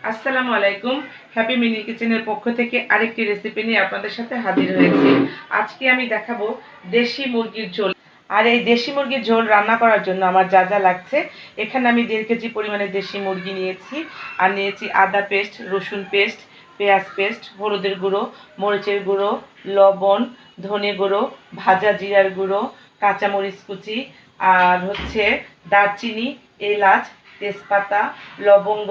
আসসালামু আলাইকুম। Happy mini কিচেনের পক্ষ থেকে আরেকটি রেসিপি নিয়ে আপনাদের সাথে হাজির হয়েছি। আজকে আমি দেখাবো দেশি মুরগির ঝোল। আর এই দেশি মুরগির ঝোল রান্না করার জন্য আমার যা যা লাগছে, এখানে আমি 1.5 কেজি পরিমাণে দেশি মুরগি নিয়েছি। আর নিয়েছি আদা পেস্ট, রসুন পেস্ট, পেঁয়াজ পেস্ট, হলুদের গুঁড়ো, মরিচের গুঁড়ো, লবণ, ধনে গুঁড়ো, ভাজা জিরার গুঁড়ো, কাঁচামরিচ কুচি, আর হচ্ছে দারচিনি, এলাচ, তেজপাতা, লবঙ্গ,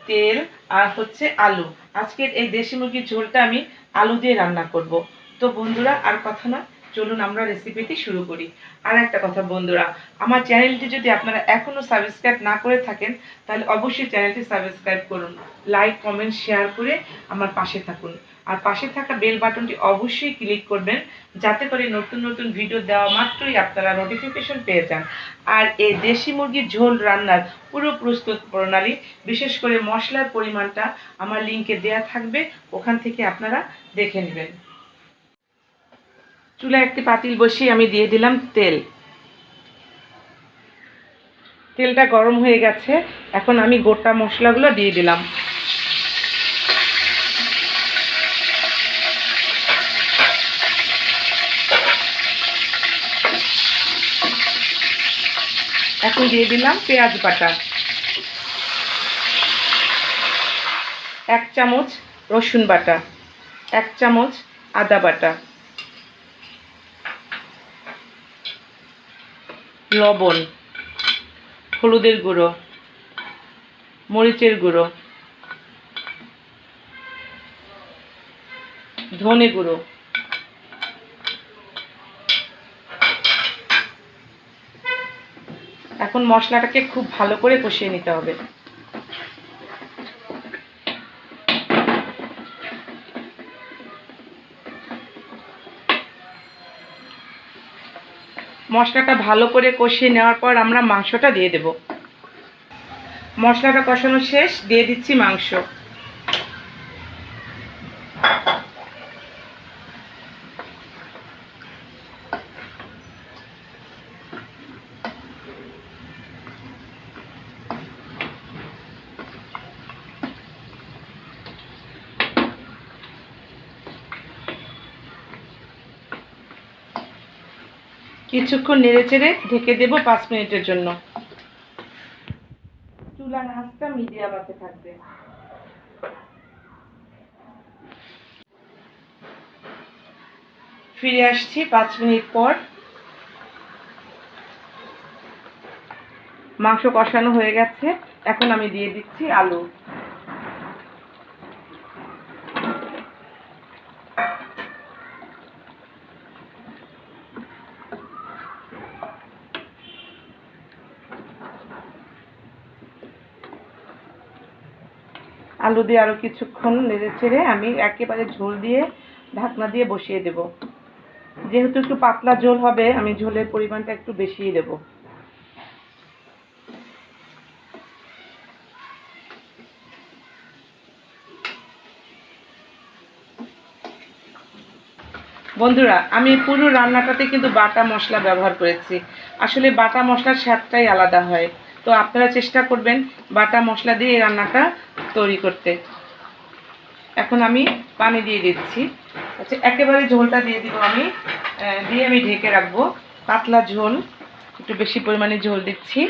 তেল, আর হচ্ছে আলু। আজকের এই দেশি মুরগির ঝোলটা আমি আলু দিয়ে রান্না করব। তো বন্ধুরা, আর কথা না, চলুন আমরা রেসিপিটি শুরু করি। আর একটা কথা বন্ধুরা, আমার চ্যানেলটি যদি আপনারা এখনও সাবস্ক্রাইব না করে থাকেন, তাহলে অবশ্যই চ্যানেলটি সাবস্ক্রাইব করুন, লাইক কমেন্ট শেয়ার করে আমার পাশে থাকুন। আর পাশে থাকা বেল বাটনটি অবশ্যই ক্লিক করবেন, যাতে করে নতুন নতুন ভিডিও দেওয়া মাত্রই আপনারা নোটিফিকেশন পেয়ে যান। আর এই দেশি মুরগির ঝোল রান্নার পুরো প্রস্তুত প্রণালী, বিশেষ করে মশলার পরিমাণটা আমার লিঙ্কে দেয়া থাকবে, ওখান থেকে আপনারা দেখে নেবেন। চুলায় একটি পাতিল বসিয়ে আমি দিয়ে দিলাম তেল। তেলটা গরম হয়ে গেছে, এখন আমি গোটা মশলাগুলো দিয়ে দিলাম। এখন দিয়ে দিলাম পেঁয়াজ বাটা, 1 চামচ রসুন বাটা, 1 চামচ আদা বাটা, লবণ, হলুদের গুঁড়ো, মরিচের গুঁড়ো, ধনে গুঁড়ো, এখন মশলাটাকে খুব ভালো করে কষিয়ে নিতে হবে। মশলাটা ভালো করে কষিয়ে নেওয়ার পর আমরা মাংসটা দিয়ে দেব। মশলাটা কষানো শেষ, দিয়ে দিচ্ছি মাংস। কিছুক্ষণ নেড়েচেড়ে ঢেকে দেব 5 মিনিটের জন্য। চুলার আঁচটা মিডিয়াম আঁচে থাকবে। ফিরে আসছি 5 মিনিট পর। মাংস কষানো হয়ে গেছে, এখন আমি দিয়ে দিচ্ছি আলু। আলু দিয়ে আরও কিছুক্ষণ নেড়ে চেড়ে আমি একেবারে ঝোল দিয়ে ঢাকনা দিয়ে বসিয়ে দেব। যেহেতু একটু পাতলা ঝোল হবে, আমি ঝোলের পরিমাণটা একটু বেশিই দেব। বন্ধুরা, আমি পুরো রান্নাটাতে কিন্তু বাটা মশলা ব্যবহার করেছি। আসলে বাটা মশলার স্বাদটাই আলাদা হয়। তো আপনারা চেষ্টা করবেন বাটা মশলা দিয়ে এই রান্নাটা তৈরি করতে। এখন আমি পানি দিয়ে দিচ্ছি। আচ্ছা, একেবারে ঝোলটা দিয়ে দিব আমি, দিয়ে আমি ঢেকে রাখবো। পাতলা ঝোল, একটু বেশি পরিমাণে ঝোল দিচ্ছি।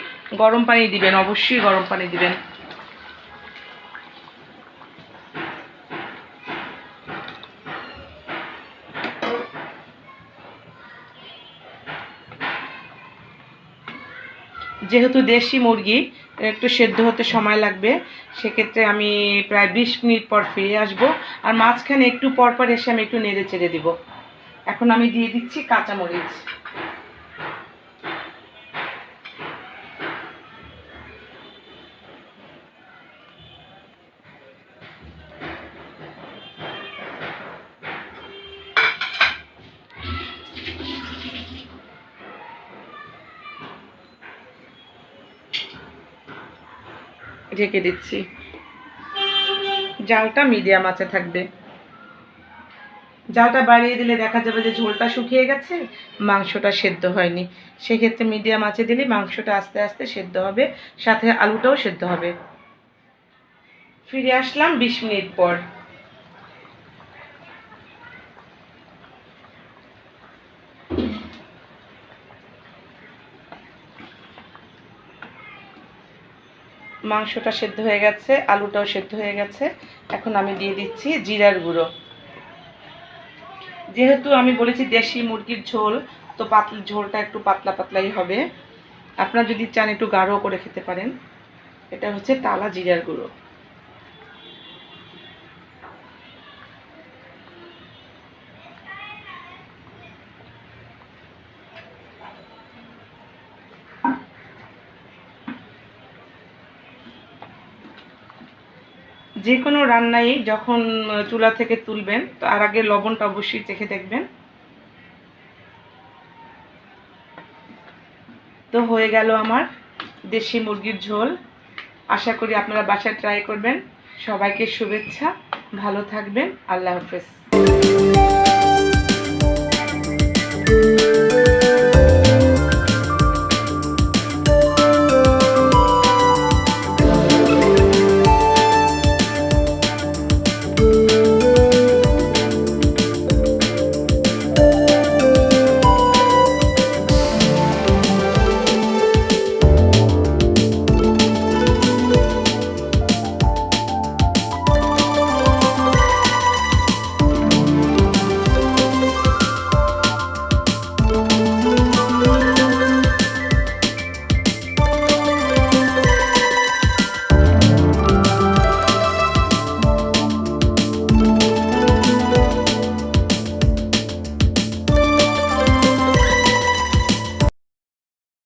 গরম পানি দিবেন, অবশ্যই গরম পানি দিবেন। যেহেতু দেশি মুরগি, একটু সেদ্ধ হতে সময় লাগবে, সেক্ষেত্রে আমি প্রায় 20 মিনিট পর ফিরে আসব। আর মাঝখানে একটু পর পর এসে আমি একটু নেড়ে চেড়ে দিব। এখন আমি দিয়ে দিচ্ছি কাঁচামরিচ। ঢেকে দিচ্ছি। জালটা মিডিয়াম আঁচে থাকবে। জালটা বাড়িয়ে দিলে দেখা যাবে যে ঝোলটা শুকিয়ে গেছে, মাংসটা সেদ্ধ হয়নি। সেক্ষেত্রে মিডিয়াম আঁচে দিলে মাংসটা আস্তে আস্তে সেদ্ধ হবে, সাথে আলুটাও সেদ্ধ হবে। ফিরে আসলাম 20 মিনিট পর। মাংসটা সেদ্ধ হয়ে গেছে, আলুটাও সেদ্ধ হয়ে গেছে। এখন আমি দিয়ে দিচ্ছি জিরার গুঁড়ো। যেহেতু আমি বলেছি দেশি মুরগির ঝোল, তো ঝোলটা একটু পাতলা পাতলাই হবে। আপনারা যদি চান একটু গাঢ় করে খেতে পারেন। এটা হচ্ছে টালা জিরার গুঁড়ো। যে কোনো রান্নাই যখন চুলা থেকে তুলবেন, তার আগে লবণটা অবশ্যই চেখে দেখবেন। তো হয়ে গেল আমার দেশি মুরগির ঝোল। আশা করি আপনারা বাসায় ট্রাই করবেন। সবাইকে শুভেচ্ছা, ভালো থাকবেন। আল্লাহ হাফেজ।